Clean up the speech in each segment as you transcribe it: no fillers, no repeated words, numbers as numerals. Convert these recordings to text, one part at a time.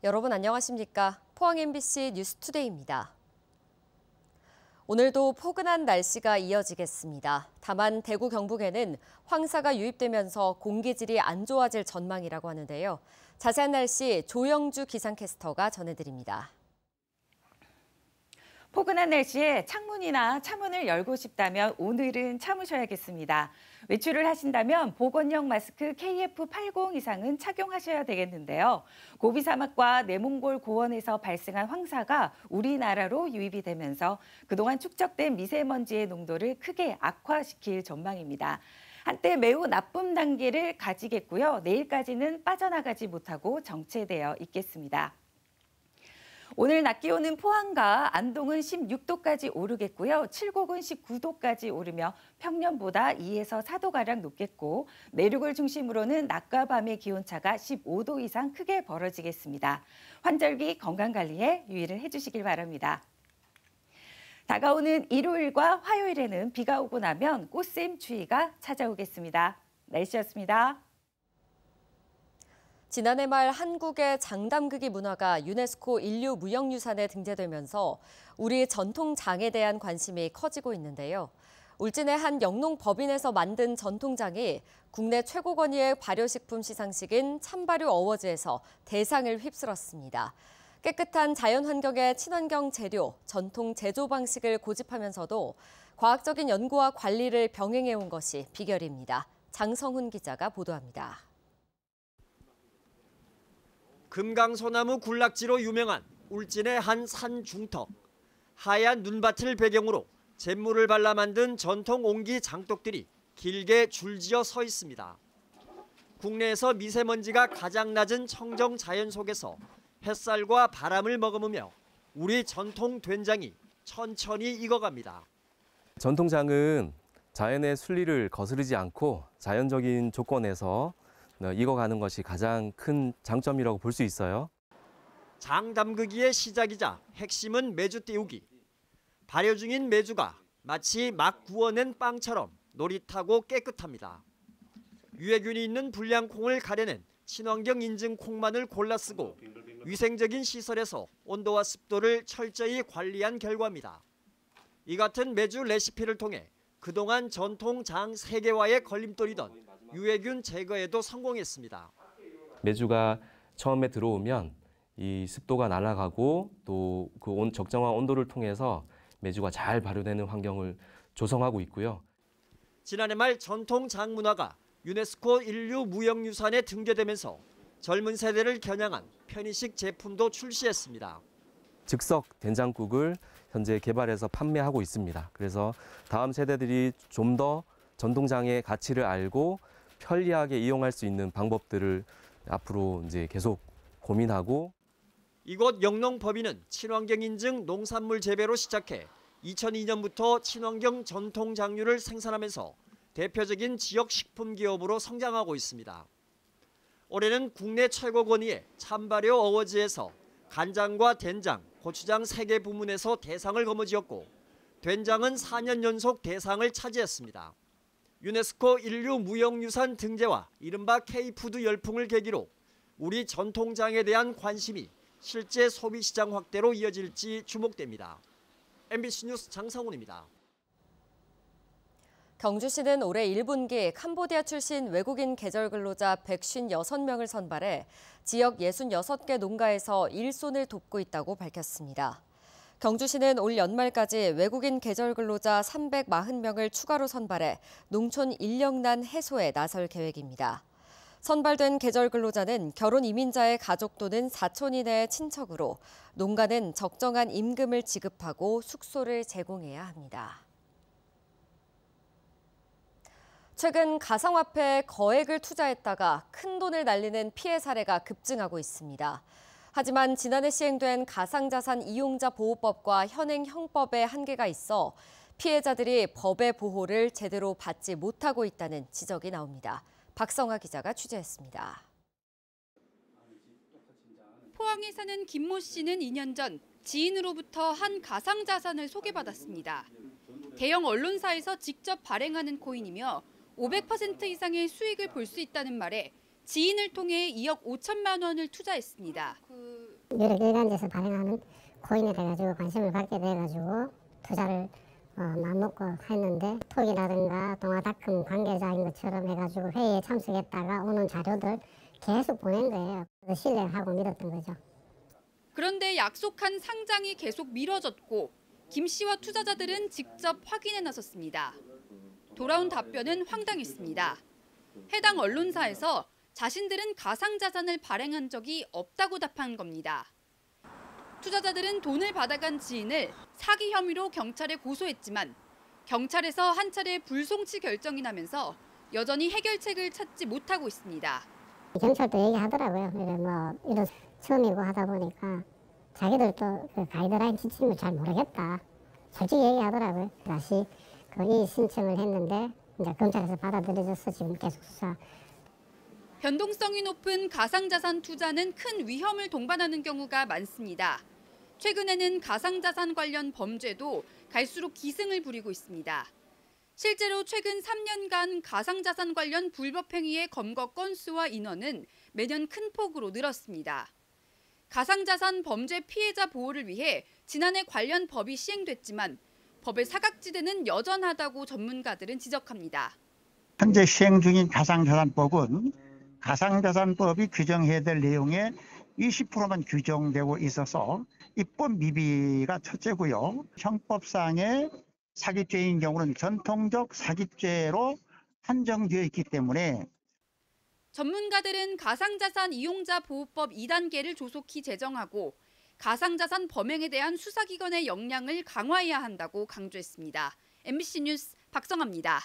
여러분 안녕하십니까? 포항 MBC 뉴스투데이입니다. 오늘도 포근한 날씨가 이어지겠습니다. 다만 대구 경북에는 황사가 유입되면서 공기질이 안 좋아질 전망이라고 하는데요. 자세한 날씨 조영주 기상캐스터가 전해드립니다. 포근한 날씨에 창문이나 차문을 열고 싶다면 오늘은 참으셔야겠습니다. 외출을 하신다면 보건용 마스크 KF80 이상은 착용하셔야 되겠는데요. 고비 사막과 내몽골 고원에서 발생한 황사가 우리나라로 유입이 되면서 그동안 축적된 미세먼지의 농도를 크게 악화시킬 전망입니다. 한때 매우 나쁨 단계를 가지겠고요. 내일까지는 빠져나가지 못하고 정체되어 있겠습니다. 오늘 낮 기온은 포항과 안동은 16도까지 오르겠고요. 칠곡은 19도까지 오르며 평년보다 2에서 4도가량 높겠고 내륙을 중심으로는 낮과 밤의 기온차가 15도 이상 크게 벌어지겠습니다. 환절기 건강관리에 유의를 해주시길 바랍니다. 다가오는 일요일과 화요일에는 비가 오고 나면 꽃샘 추위가 찾아오겠습니다. 날씨였습니다. 지난해 말 한국의 장담극이 문화가 유네스코 인류 무형유산에 등재되면서 우리 전통장에 대한 관심이 커지고 있는데요. 울진의 한 영농법인에서 만든 전통장이 국내 최고 권위의 발효식품 시상식인 참발효 어워즈에서 대상을 휩쓸었습니다. 깨끗한 자연환경의 친환경 재료, 전통 제조 방식을 고집하면서도 과학적인 연구와 관리를 병행해온 것이 비결입니다. 장성훈 기자가 보도합니다. 금강소나무 군락지로 유명한 울진의 한 산 중턱. 하얀 눈밭을 배경으로 잿물을 발라 만든 전통 옹기 장독들이 길게 줄지어 서 있습니다. 국내에서 미세먼지가 가장 낮은 청정 자연 속에서 햇살과 바람을 머금으며 우리 전통 된장이 천천히 익어갑니다. 전통장은 자연의 순리를 거스르지 않고 자연적인 조건에서 익어가는 것이 가장 큰 장점이라고 볼 수 있어요. 장 담그기의 시작이자 핵심은 메주 띄우기. 발효 중인 메주가 마치 막 구워낸 빵처럼 노릇하고 깨끗합니다. 유해균이 있는 불량 콩을 가려낸 친환경 인증 콩만을 골라 쓰고 위생적인 시설에서 온도와 습도를 철저히 관리한 결과입니다. 이 같은 메주 레시피를 통해 그동안 전통 장 세계화의 걸림돌이던 유해균 제거에도 성공했습니다. 메주가 처음에 들어오면 이 습도가 날아가고 또 그 적정한 온도를 통해서 메주가 잘 발효되는 환경을 조성하고 있고요. 지난해 말 전통 장 문화가 유네스코 인류 무형유산에 등재되면서 젊은 세대를 겨냥한 편의식 제품도 출시했습니다. 즉석 된장국을 현재 개발해서 판매하고 있습니다. 그래서 다음 세대들이 좀 더 전통장의 가치를 알고 편리하게 이용할 수 있는 방법들을 앞으로 이제 계속 고민하고. 이곳 영농법인은 친환경 인증 농산물 재배로 시작해 2002년부터 친환경 전통 장류를 생산하면서 대표적인 지역 식품 기업으로 성장하고 있습니다. 올해는 국내 최고 권위의 참발효 어워즈에서 간장과 된장, 고추장 3개 부문에서 대상을 거머쥐었고 된장은 4년 연속 대상을 차지했습니다. 유네스코 인류 무형유산 등재와 이른바 K푸드 열풍을 계기로 우리 전통장에 대한 관심이 실제 소비시장 확대로 이어질지 주목됩니다. MBC 뉴스 장성훈입니다. 경주시는 올해 1분기 캄보디아 출신 외국인 계절 근로자 156명을 선발해 지역 66개 농가에서 일손을 돕고 있다고 밝혔습니다. 경주시는 올 연말까지 외국인 계절 근로자 340명을 추가로 선발해 농촌 인력난 해소에 나설 계획입니다. 선발된 계절 근로자는 결혼 이민자의 가족 또는 사촌 이내의 친척으로 농가는 적정한 임금을 지급하고 숙소를 제공해야 합니다. 최근 가상화폐에 거액을 투자했다가 큰돈을 날리는 피해 사례가 급증하고 있습니다. 하지만 지난해 시행된 가상자산 이용자 보호법과 현행 형법에 한계가 있어 피해자들이 법의 보호를 제대로 받지 못하고 있다는 지적이 나옵니다. 박성아 기자가 취재했습니다. 포항에 사는 김모 씨는 2년 전 지인으로부터 한 가상자산을 소개받았습니다. 대형 언론사에서 직접 발행하는 코인이며 500% 이상의 수익을 볼 수 있다는 말에 지인을 통해 2억 5천만 원을 투자했습니다. 유력 일간지에서 발행하는 코인에 돼가지고 관심을 갖게 돼가지고 투자를 마음먹고 했는데 톡이라든가 동아닷컴 관계자인 것처럼 해가지고 회의에 참석했다가 오는 자료들 계속 보낸 거예요. 신뢰하고 믿었던 거죠. 그런데 약속한 상장이 계속 미뤄졌고 김 씨와 투자자들은 직접 확인에 나섰습니다. 돌아온 답변은 황당했습니다. 해당 언론사에서 자신들은 가상자산을 발행한 적이 없다고 답한 겁니다. 투자자들은 돈을 받아간 지인을 사기 혐의로 경찰에 고소했지만 경찰에서 한 차례 불송치 결정이 나면서 여전히 해결책을 찾지 못하고 있습니다. 경찰도 얘기하더라고요. 이런 처음이고 하다 보니까 자기들도 그 가이드라인 지침을 잘 모르겠다. 솔직히 얘기하더라고요. 다시 그 이의 신청을 했는데 이제 검찰에서 받아들여져서 지금 계속 수사. 변동성이 높은 가상자산 투자는 큰 위험을 동반하는 경우가 많습니다. 최근에는 가상자산 관련 범죄도 갈수록 기승을 부리고 있습니다. 실제로 최근 3년간 가상자산 관련 불법 행위의 검거 건수와 인원은 매년 큰 폭으로 늘었습니다. 가상자산 범죄 피해자 보호를 위해 지난해 관련 법이 시행됐지만 법의 사각지대는 여전하다고 전문가들은 지적합니다. 현재 시행 중인 가상자산법은 가상자산법이 규정해야 될 내용의 20%만 규정되고 있어서 입법 미비가 첫째고요. 형법상의 사기죄인 경우는 전통적 사기죄로 한정되어 있기 때문에 전문가들은 가상자산 이용자 보호법 2단계를 조속히 제정하고 가상자산 범행에 대한 수사기관의 역량을 강화해야 한다고 강조했습니다. MBC 뉴스 박성아입니다.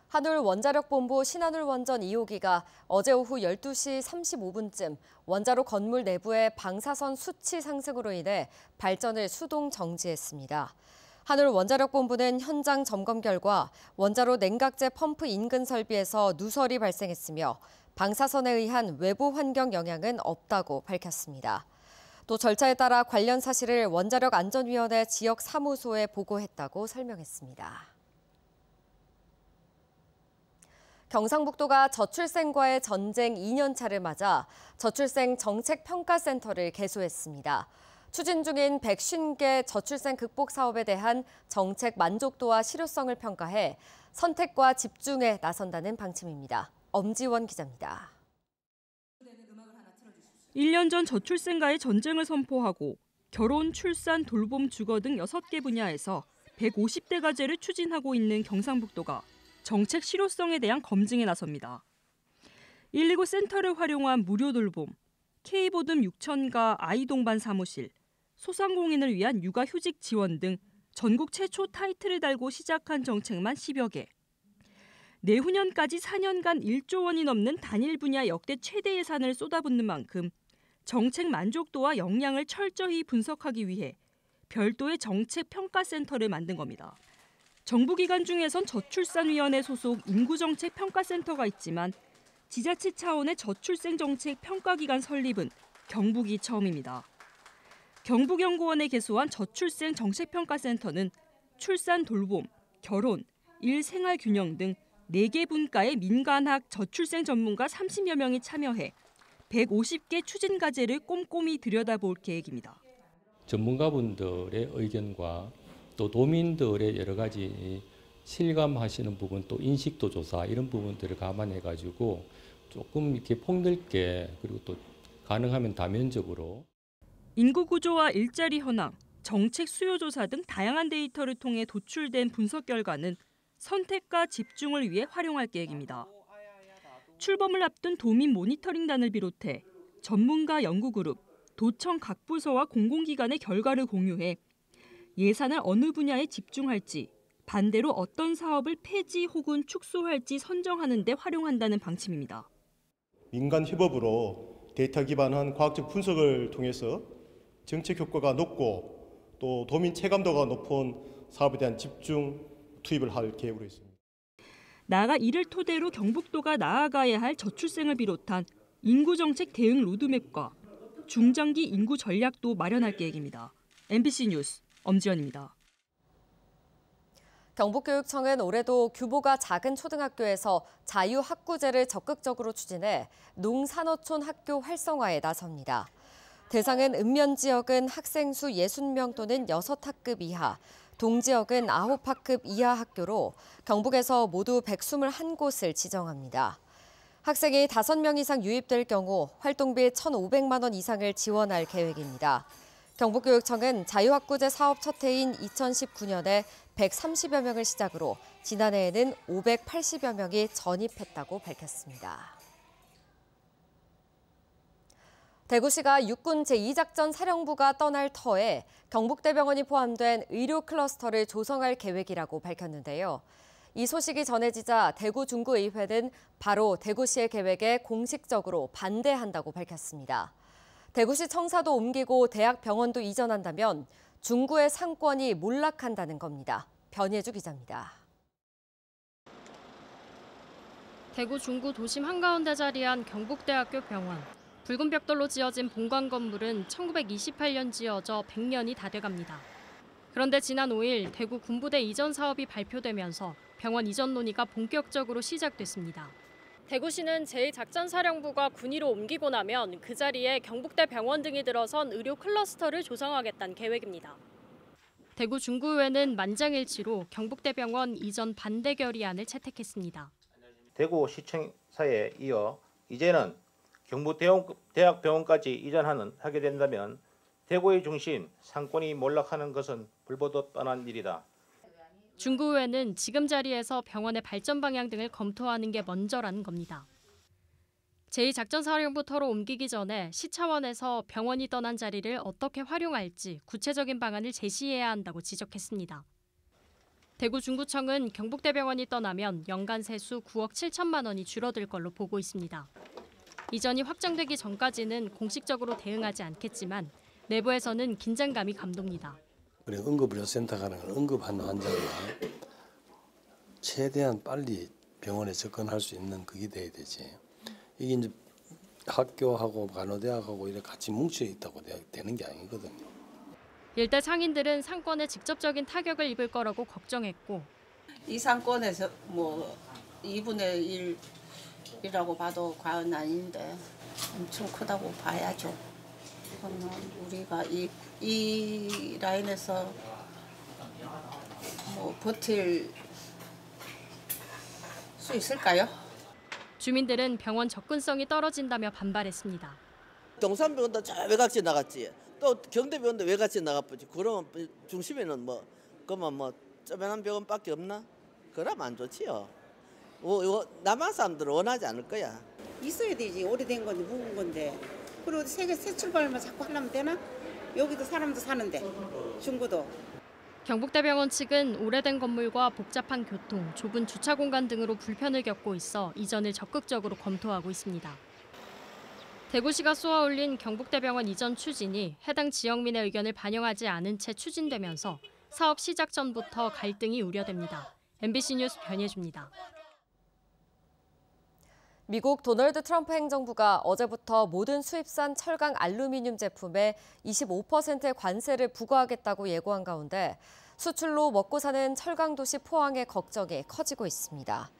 한울원자력본부 신한울원전 2호기가 어제 오후 12시 35분쯤 원자로 건물 내부의 방사선 수치 상승으로 인해 발전을 수동 정지했습니다. 한울원자력본부는 현장 점검 결과 원자로 냉각제 펌프 인근 설비에서 누설이 발생했으며 방사선에 의한 외부 환경 영향은 없다고 밝혔습니다. 또 절차에 따라 관련 사실을 원자력안전위원회 지역 사무소에 보고했다고 설명했습니다. 경상북도가 저출생과의 전쟁 2년차를 맞아 저출생 정책평가센터를 개소했습니다. 추진 중인 150개 저출생 극복 사업에 대한 정책 만족도와 실효성을 평가해 선택과 집중에 나선다는 방침입니다. 엄지원 기자입니다. 1년 전 저출생과의 전쟁을 선포하고 결혼, 출산, 돌봄, 주거 등 6개 분야에서 150대 과제를 추진하고 있는 경상북도가 정책 실효성에 대한 검증에 나섭니다. 119 센터를 활용한 무료 돌봄, K보듬 6,000가 아이 동반 사무실, 소상공인을 위한 육아휴직 지원 등 전국 최초 타이틀을 달고 시작한 정책만 10여 개. 내후년까지 4년간 1조 원이 넘는 단일 분야 역대 최대 예산을 쏟아붓는 만큼 정책 만족도와 역량을 철저히 분석하기 위해 별도의 정책평가센터를 만든 겁니다. 정부기관 중에선 저출산위원회 소속 인구정책평가센터가 있지만 지자체 차원의 저출생정책평가기관 설립은 경북이 처음입니다. 경북연구원에 개소한 저출생 정책평가센터는 출산 돌봄, 결혼, 일 생활 균형 등 4개 분과의 민간학 저출생 전문가 30여 명이 참여해 150개 추진 과제를 꼼꼼히 들여다볼 계획입니다. 전문가분들의 의견과 또 도민들의 여러 가지 실감하시는 부분, 또 인식도 조사 이런 부분들을 감안해가지고 조금 이렇게 폭넓게 그리고 또 가능하면 다면적으로 인구 구조와 일자리 현황, 정책 수요 조사 등 다양한 데이터를 통해 도출된 분석 결과는 선택과 집중을 위해 활용할 계획입니다. 출범을 앞둔 도민 모니터링단을 비롯해 전문가 연구그룹, 도청 각 부서와 공공기관의 결과를 공유해 예산을 어느 분야에 집중할지, 반대로 어떤 사업을 폐지 혹은 축소할지 선정하는 데 활용한다는 방침입니다. 민간 협업으로 데이터 기반한 과학적 분석을 통해서 정책 효과가 높고 또 도민 체감도가 높은 사업에 대한 집중 투입을 할 계획으로 있습니다. 나아가 이를 토대로 경북도가 나아가야 할 저출생을 비롯한 인구정책 대응 로드맵과 중장기 인구 전략도 마련할 계획입니다. MBC 뉴스 엄지연입니다. 경북교육청은 올해도 규모가 작은 초등학교에서 자유학구제를 적극적으로 추진해 농산어촌 학교 활성화에 나섭니다. 대상은 읍면 지역은 학생 수 60명 또는 6학급 이하, 동지역은 9학급 이하 학교로 경북에서 모두 121곳을 지정합니다. 학생이 5명 이상 유입될 경우 활동비 1,500만 원 이상을 지원할 계획입니다. 경북교육청은 자유학구제 사업 첫 해인 2019년에 130여 명을 시작으로 지난해에는 580여 명이 전입했다고 밝혔습니다. 대구시가 육군 제2작전 사령부가 떠날 터에 경북대병원이 포함된 의료 클러스터를 조성할 계획이라고 밝혔는데요. 이 소식이 전해지자 대구 중구의회는 바로 대구시의 계획에 공식적으로 반대한다고 밝혔습니다. 대구시 청사도 옮기고 대학 병원도 이전한다면 중구의 상권이 몰락한다는 겁니다. 변예주 기자입니다. 대구 중구 도심 한가운데 자리한 경북대학교 병원. 붉은 벽돌로 지어진 본관 건물은 1928년 지어져 100년이 다 돼갑니다. 그런데 지난 5일 대구 군부대 이전 사업이 발표되면서 병원 이전 논의가 본격적으로 시작됐습니다. 대구시는 제2작전사령부가 군위로 옮기고 나면 그 자리에 경북대 병원 등이 들어선 의료 클러스터를 조성하겠다는 계획입니다. 대구 중구의회는 만장일치로 경북대병원 이전 반대 결의안을 채택했습니다. 대구시청사에 이어 이제는 경북대학병원까지 하게 된다면 대구의 중심 상권이 몰락하는 것은 불보듯 뻔한 일이다. 중구의회는 지금 자리에서 병원의 발전 방향 등을 검토하는 게 먼저라는 겁니다. 제2작전사령부터로 옮기기 전에 시 차원에서 병원이 떠난 자리를 어떻게 활용할지 구체적인 방안을 제시해야 한다고 지적했습니다. 대구 중구청은 경북대병원이 떠나면 연간 세수 9억 7천만 원이 줄어들 걸로 보고 있습니다. 이전이 확정되기 전까지는 공식적으로 대응하지 않겠지만 내부에서는 긴장감이 감돕니다. 응급의료센터 가는 건 응급한 환자가 최대한 빨리 병원에 접근할 수 있는 그게 돼야 되지. 이게 이제 학교하고 간호대학하고 이렇게 같이 뭉쳐 있다고 되는 게 아니거든요. 일대 상인들은 상권에 직접적인 타격을 입을 거라고 걱정했고 이 상권에서 2분의 1이라고 봐도 과언 아닌데 엄청 크다고 봐야죠. 그러면 우리가 이 라인에서 버틸 수 있을까요? 주민들은 병원 접근성이 떨어진다며 반발했습니다. 동산병원도 저 외곽지 나갔지. 또 경대병원도 외곽지 나갔지. 그러면 중심에는 그러면 쪼매난 병원밖에 없나? 그러면 안 좋지요. 남한 사람들은 원하지 않을 거야. 있어야 되지. 오래된 건데 묵은 건데. 그리고 새 출발만 자꾸 하려면 되나? 여기도 사람도 사는데 중구도. 경북대병원 측은 오래된 건물과 복잡한 교통, 좁은 주차 공간 등으로 불편을 겪고 있어 이전을 적극적으로 검토하고 있습니다. 대구시가 쏘아올린 경북대병원 이전 추진이 해당 지역민의 의견을 반영하지 않은 채 추진되면서 사업 시작 전부터 갈등이 우려됩니다. MBC 뉴스 변예주입니다. 미국 도널드 트럼프 행정부가 어제부터 모든 수입산 철강 알루미늄 제품에 25%의 관세를 부과하겠다고 예고한 가운데 수출로 먹고 사는 철강도시 포항의 걱정이 커지고 있습니다.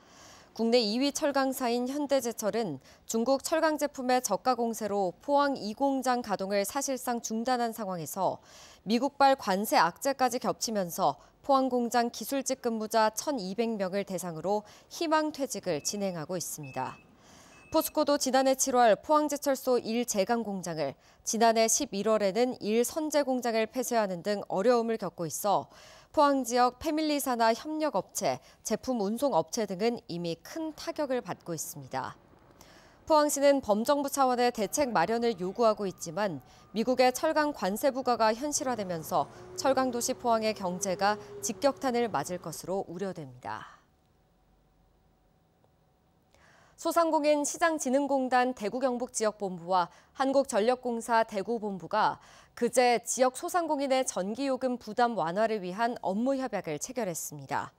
국내 2위 철강사인 현대제철은 중국 철강 제품의 저가 공세로 포항 2공장 가동을 사실상 중단한 상황에서 미국발 관세 악재까지 겹치면서 포항 공장 기술직 근무자 1,200명을 대상으로 희망퇴직을 진행하고 있습니다. 포스코도 지난해 7월 포항제철소 1제강 공장을, 지난해 11월에는 1선제 공장을 폐쇄하는 등 어려움을 겪고 있어 포항 지역 패밀리사나 협력업체, 제품 운송업체 등은 이미 큰 타격을 받고 있습니다. 포항시는 범정부 차원의 대책 마련을 요구하고 있지만 미국의 철강 관세 부과가 현실화되면서 철강도시 포항의 경제가 직격탄을 맞을 것으로 우려됩니다. 소상공인 시장진흥공단 대구경북지역본부와 한국전력공사 대구본부가 그제 지역 소상공인의 전기요금 부담 완화를 위한 업무 협약을 체결했습니다.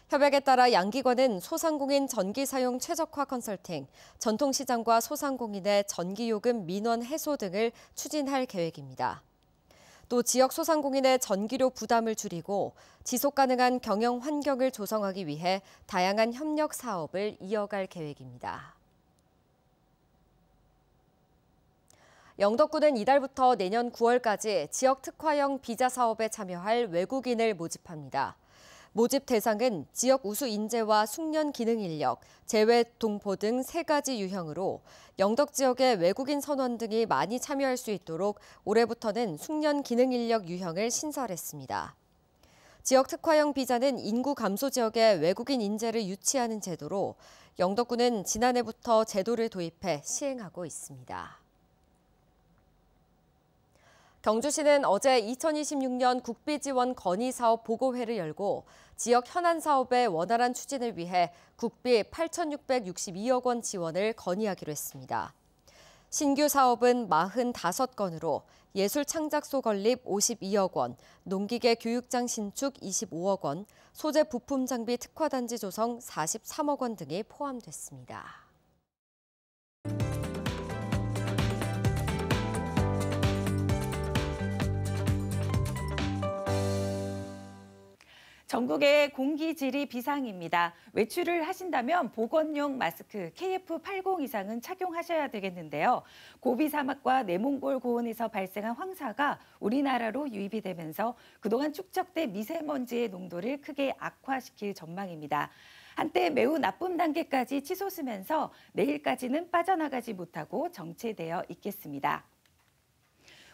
협약에 따라 양기관은 소상공인 전기 사용 최적화 컨설팅, 전통시장과 소상공인의 전기요금 민원 해소 등을 추진할 계획입니다. 또 지역 소상공인의 전기료 부담을 줄이고 지속 가능한 경영 환경을 조성하기 위해 다양한 협력 사업을 이어갈 계획입니다. 영덕군은 이달부터 내년 9월까지 지역 특화형 비자 사업에 참여할 외국인을 모집합니다. 모집 대상은 지역 우수 인재와 숙련 기능 인력, 재외 동포 등 3가지 유형으로 영덕 지역의 외국인 선원 등이 많이 참여할 수 있도록 올해부터는 숙련 기능 인력 유형을 신설했습니다. 지역 특화형 비자는 인구 감소 지역의 외국인 인재를 유치하는 제도로 영덕군은 지난해부터 제도를 도입해 시행하고 있습니다. 경주시는 어제 2026년 국비지원 건의사업 보고회를 열고 지역 현안 사업의 원활한 추진을 위해 국비 8,662억 원 지원을 건의하기로 했습니다. 신규 사업은 45건으로 예술창작소 건립 52억 원, 농기계 교육장 신축 25억 원, 소재 부품 장비 특화단지 조성 43억 원 등이 포함됐습니다. 전국의 공기 질이 비상입니다. 외출을 하신다면 보건용 마스크 KF80 이상은 착용하셔야 되겠는데요. 고비 사막과 내몽골 고원에서 발생한 황사가 우리나라로 유입이 되면서 그동안 축적된 미세먼지의 농도를 크게 악화시킬 전망입니다. 한때 매우 나쁨 단계까지 치솟으면서 내일까지는 빠져나가지 못하고 정체되어 있겠습니다.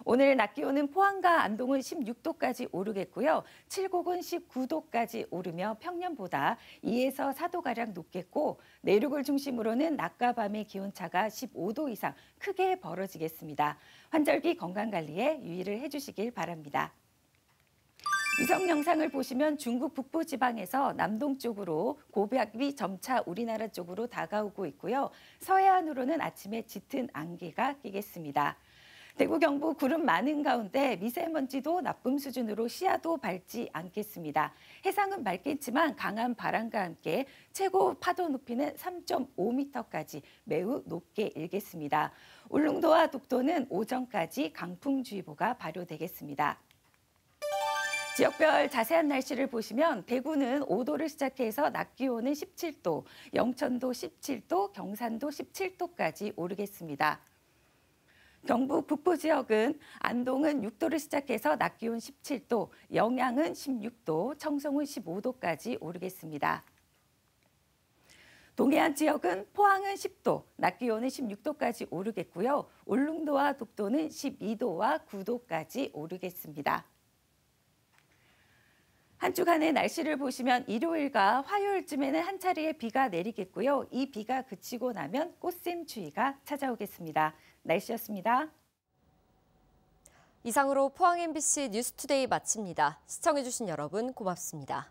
오늘 낮 기온은 포항과 안동은 16도까지 오르겠고요. 칠곡은 19도까지 오르며 평년보다 2에서 4도가량 높겠고 내륙을 중심으로는 낮과 밤의 기온차가 15도 이상 크게 벌어지겠습니다. 환절기 건강관리에 유의를 해주시길 바랍니다. 위성 영상을 보시면 중국 북부 지방에서 남동쪽으로 고박이 점차 우리나라 쪽으로 다가오고 있고요. 서해안으로는 아침에 짙은 안개가 끼겠습니다. 대구, 경북 구름 많은 가운데 미세먼지도 나쁨 수준으로 시야도 밝지 않겠습니다. 해상은 맑겠지만 강한 바람과 함께 최고 파도 높이는 3.5m까지 매우 높게 일겠습니다. 울릉도와 독도는 오전까지 강풍주의보가 발효되겠습니다. 지역별 자세한 날씨를 보시면 대구는 5도를 시작해서 낮 기온은 17도, 영천도 17도, 경산도 17도까지 오르겠습니다. 경북 북부 지역은 안동은 6도를 시작해서 낮 기온 17도, 영양은 16도, 청송은 15도까지 오르겠습니다. 동해안 지역은 포항은 10도, 낮 기온은 16도까지 오르겠고요. 울릉도와 독도는 12도와 9도까지 오르겠습니다. 한 주간의 날씨를 보시면 일요일과 화요일쯤에는 한 차례의 비가 내리겠고요. 이 비가 그치고 나면 꽃샘추위가 찾아오겠습니다. 날씨였습니다. 이상으로 포항 MBC 뉴스투데이 마칩니다. 시청해주신 여러분 고맙습니다.